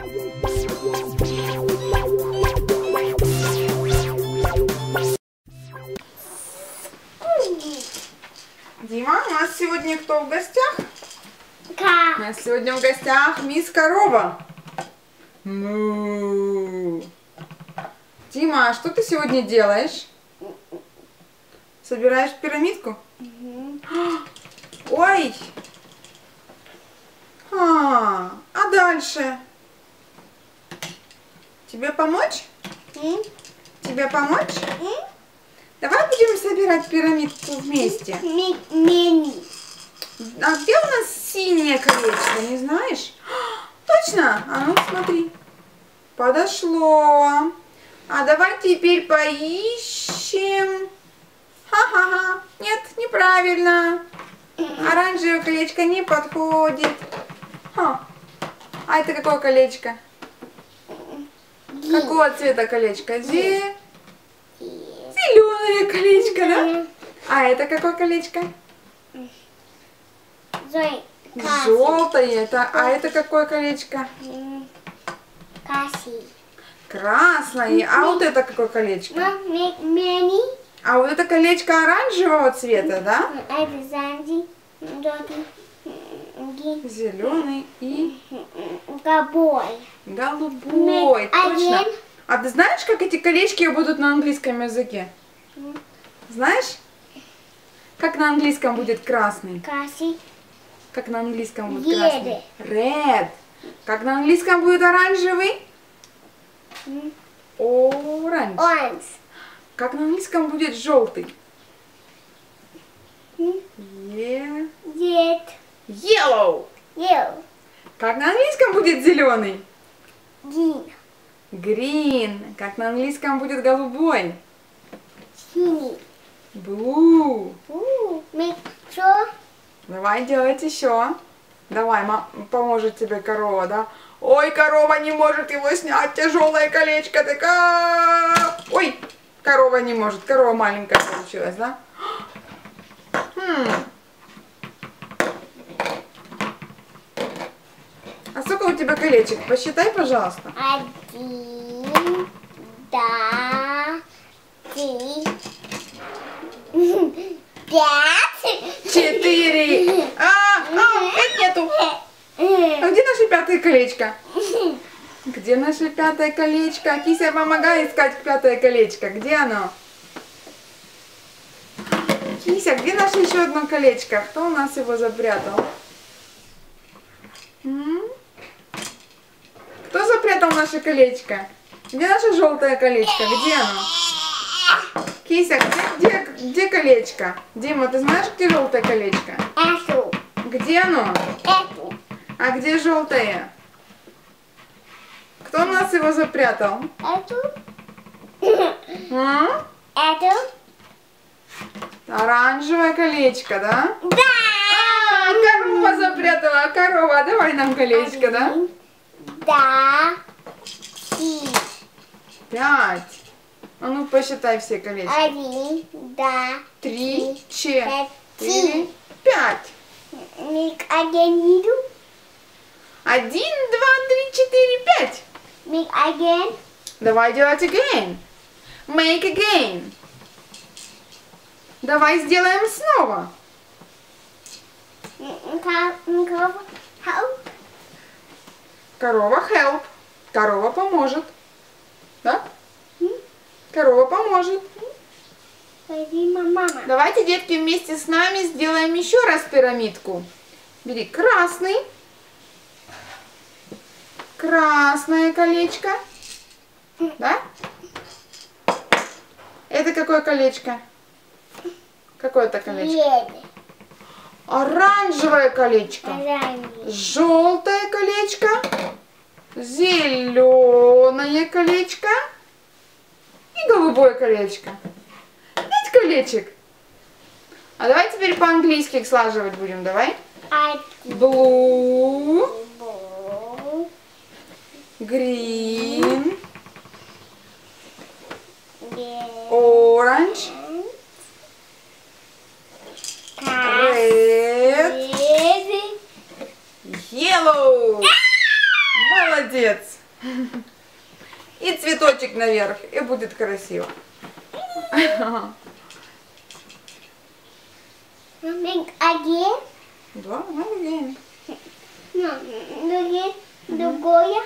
Дима, у нас сегодня кто в гостях? Да. У нас сегодня в гостях мисс Корова. Му. Дима, а что ты сегодня делаешь? Собираешь пирамидку? Ой! А дальше? Тебе помочь? Тебе помочь? Давай будем собирать пирамидку вместе. А где у нас синее колечко, не знаешь? Точно? А ну смотри. Подошло. А давай теперь поищем. Ха-ха-ха. Нет, неправильно. Оранжевое колечко не подходит. А это какое колечко? Какого цвета колечко? Зеленое колечко, да? А это какое колечко? Желтое. А это какое колечко? Красное. А вот это какое колечко? А вот это колечко оранжевого цвета, да? Зеленый и голубой. Точно. А ты знаешь, как эти колечки будут на английском языке? Знаешь? Как на английском будет красный? Как на английском будет красный? Red. Как на английском будет оранжевый? Orange. Как на английском будет желтый? Yellow. Как на английском будет зеленый? Green. Как на английском будет голубой? Blue. Давай делать еще. Давай, поможет тебе корова, да? Ой, корова не может его снять, тяжелое колечко. Такая. Ой, корова не может. Корова маленькая получилась, да? А сколько у тебя колечек? Посчитай, пожалуйста. 1, 2, 3, 5, 4. Опять нету. А где наше пятое колечко? Где наше пятое колечко? Кися, помогай искать пятое колечко. Где оно? Кися, где наше еще одно колечко? Кто у нас его запрятал? Кто запрятал наше колечко? Где наше желтое колечко? Где оно? Кися, где колечко? Дима, ты знаешь, где желтое колечко? Где оно? А где желтое? Кто у нас его запрятал? Оранжевое колечко, да? Да! Корова запрятала. Корова, давай нам колечко, да? Да. 5. А ну посчитай все колечки. 1, 2, 3, 4, 4, 5. 1, 1, 2, 3, 4, 5. Make again. Давай делать again. Make again. Давай сделаем снова. Help. Корова help. Корова поможет. Да? Корова поможет. Мама. Давайте, детки, вместе с нами сделаем еще раз пирамидку. Бери красный. Красное колечко. Да? Это какое колечко? Какое это колечко? Оранжевое колечко. Желтое колечко. Зеленое колечко. И голубое колечко. 5 колечек. А давай теперь по-английски их слаживать будем. Давай. Blue. Green. Orange. Red. Yellow. Молодец. Молодец. И цветочек наверх, и будет красиво. Make again. Да, again. No, другое.